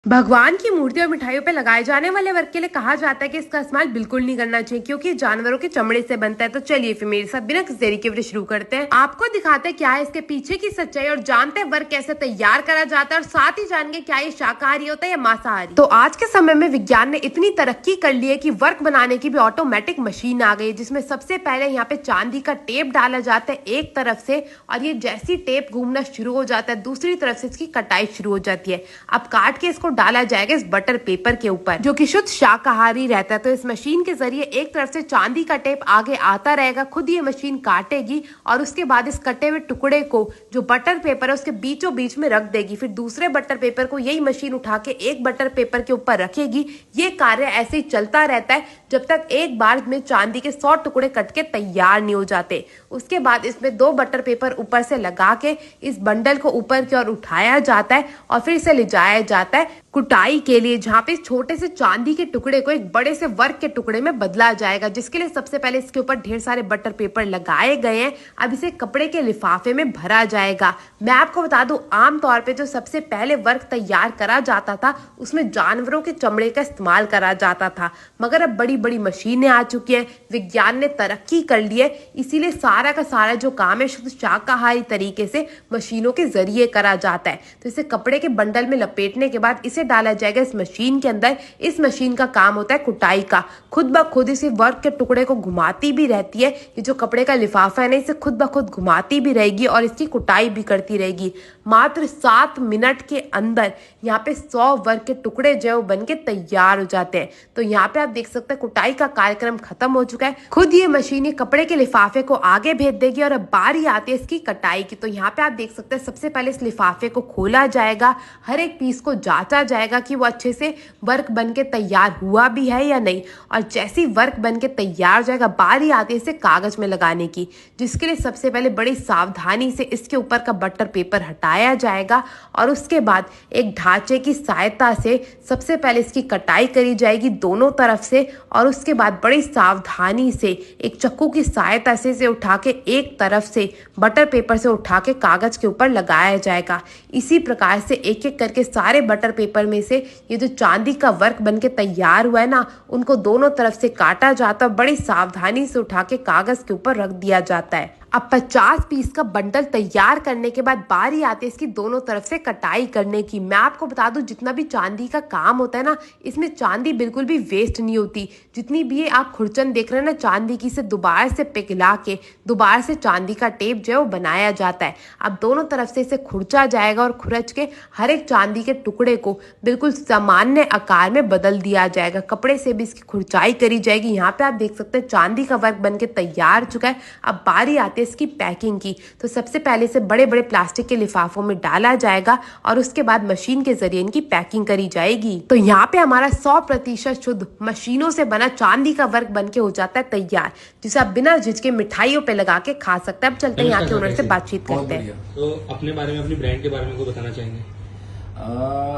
भगवान की मूर्ति और मिठाइयों पे लगाए जाने वाले वर्क के लिए कहा जाता है कि इसका इस्तेमाल बिल्कुल नहीं करना चाहिए क्योंकि जानवरों के चमड़े से बनता है। तो चलिए फिर मेरे साथ बिना किसी देरी के वीडियो शुरू करते हैं। आपको दिखाते हैं क्या है इसके पीछे की सच्चाई और जानते हैं वर्क कैसे तैयार करा जाता है और साथ ही जानेंगे क्या ये शाकाहारी होता है या मांसाहारी। तो आज के समय में विज्ञान ने इतनी तरक्की कर ली है कि वर्क बनाने की भी ऑटोमेटिक मशीन आ गई, जिसमें सबसे पहले यहाँ पे चांदी का टेप डाला जाता है एक तरफ से, और ये जैसी टेप घूमना शुरू हो जाता है दूसरी तरफ से इसकी कटाई शुरू हो जाती है। अब काट के इसको डाला जाएगा इस बटर पेपर के ऊपर जो कि शुद्ध शाकाहारी रहता है। तो इस मशीन के जरिए एक तरफ से चांदी का टेप आगे आता रहेगा, खुद ये मशीन काटेगी और उसके बाद इस कटे हुए टुकड़े को जो बटर पेपर है उसके बीचों बीच में रख देगी। फिर दूसरे बटर पेपर को यही मशीन उठा के एक बटर पेपर के ऊपर रखेगी। ये कार्य ऐसे ही चलता रहता है जब तक एक बार में चांदी के 100 टुकड़े कट के तैयार नहीं हो जाते। उसके बाद इसमें 2 बटर पेपर ऊपर से लगा के इस बंडल को ऊपर की ओर उठाया जाता है और फिर इसे ले जाया जाता है कुटाई के लिए, जहाँ पे छोटे से चांदी के टुकड़े को एक बड़े से वर्क के टुकड़े में बदला जाएगा, जिसके लिए सबसे पहले इसके ऊपर ढेर सारे बटर पेपर लगाए गए हैं। अब इसे कपड़े के लिफाफे में भरा जाएगा। मैं आपको बता दूं, आमतौर पे जो सबसे पहले वर्क तैयार करा जाता था उसमें जानवरों के चमड़े का इस्तेमाल करा जाता था, मगर अब बड़ी बड़ी मशीनें आ चुकी है, विज्ञान ने तरक्की कर ली है, इसीलिए सारा का सारा जो काम है शुद्ध शाकाहारी तरीके से मशीनों के जरिए करा जाता है। तो इसे कपड़े के बंडल में लपेटने के बाद इसे डाला जाएगा इस मशीन के अंदर। इस मशीन का काम होता है कुटाई का। खुद ब खुद इसे वर्क के टुकड़े को घुमाती भी रहती है। ये जो कपड़े का लिफाफा है ना, इसे खुद ब खुद घुमाती भी रहेगी और इसकी कुटाई भी करती रहेगी। मात्र 7 मिनट के अंदर यहाँ पे 100 वर्क के टुकड़े जो बन के तैयार हो जाते हैं। तो यहाँ पे आप देख सकते हैं कुटाई का कार्यक्रम खत्म हो चुका है। खुद ये मशीन ये कपड़े के लिफाफे को आगे भेज देगी और अब बारी आती है इसकी कटाई की। तो यहाँ पे आप देख सकते हैं सबसे पहले इस लिफाफे को खोला जाएगा, हर एक पीस को जांचा जाएगा कि वो अच्छे से वर्क बन के तैयार हुआ भी है या नहीं। और जैसी वर्क बन के तैयार हो जाएगा, बारी आती है इसे कागज में लगाने की, जिसके लिए सबसे पहले बड़ी सावधानी से इसके ऊपर का बटर पेपर हटाया जाएगा और उसके बाद एक ढांचे की सहायता से सबसे पहले इसकी कटाई करी जाएगी दोनों तरफ से, और उसके बाद बड़ी सावधानी से एक चाकू की सहायता से इसे उठा के एक तरफ से बटर पेपर से उठा के कागज के ऊपर लगाया जाएगा। इसी प्रकार से एक एक करके सारे बटर पेपर में से ये जो चांदी का वर्क बनके तैयार हुआ है ना, उनको दोनों तरफ से काटा जाता है, बड़ी सावधानी से उठा के कागज के ऊपर रख दिया जाता है। अब 50 पीस का बंडल तैयार करने के बाद बारी आती है इसकी दोनों तरफ से कटाई करने की। मैं आपको बता दूं, जितना भी चांदी का काम होता है ना, इसमें चांदी बिल्कुल भी वेस्ट नहीं होती। जितनी भी ये आप खुरचन देख रहे हैं ना चांदी की, से दोबारा से पिघला के दोबारा से चांदी का टेप जो है वो बनाया जाता है। अब दोनों तरफ से इसे खुरचा जाएगा और खुरच के हर एक चांदी के टुकड़े को बिल्कुल सामान्य आकार में बदल दिया जाएगा। कपड़े से भी इसकी खुरचाई करी जाएगी। यहाँ पे आप देख सकते हैं चांदी का वर्क बनके तैयार हो चुका है। अब बारी आती इसकी पैकिंग की। तो सबसे पहले इसे बड़े बड़े प्लास्टिक के लिफाफों में डाला जाएगा और उसके बाद मशीन के जरिए इनकी पैकिंग करी जाएगी। तो यहाँ पे हमारा 100% शुद्ध मशीनों से बना चांदी का वर्क बनके हो जाता है तैयार, जिसे आप बिना झिझके मिठाइयों पे लगा के खा सकते हैं। अब चलते हैं यहाँ के ओनर से बातचीत करते हैं। तो अपने बारे में, अपनी ब्रांड के बारे में बताना चाहेंगे?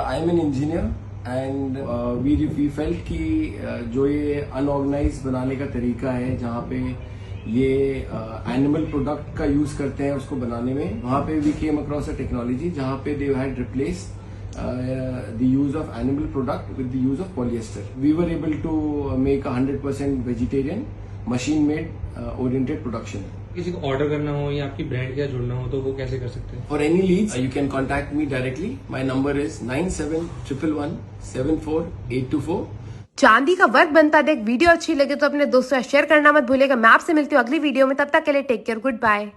I am an engineer and we felt कि जो ये अनऑर्गेनाइज बनाने का तरीका है, जहाँ पे ये एनिमल प्रोडक्ट का यूज करते हैं उसको बनाने में, वहाँ पे we came across a technology जहाँ पे they had replace the use of animal product with the use of polyester. We were able to make 100% vegetarian machine made oriented production. किसी को ऑर्डर करना हो या आपकी ब्रांड के साथ जुड़ना हो तो वो कैसे कर सकते हैं? For any leads you can contact me directly. My number is 9711 74824। चांदी का वर्क बनता देख वीडियो अच्छी लगे तो अपने दोस्तों से शेयर करना मत भूलिएगा। मैं आपसे मिलती हूँ अगली वीडियो में, तब तक के लिए टेक केयर, गुड बाय।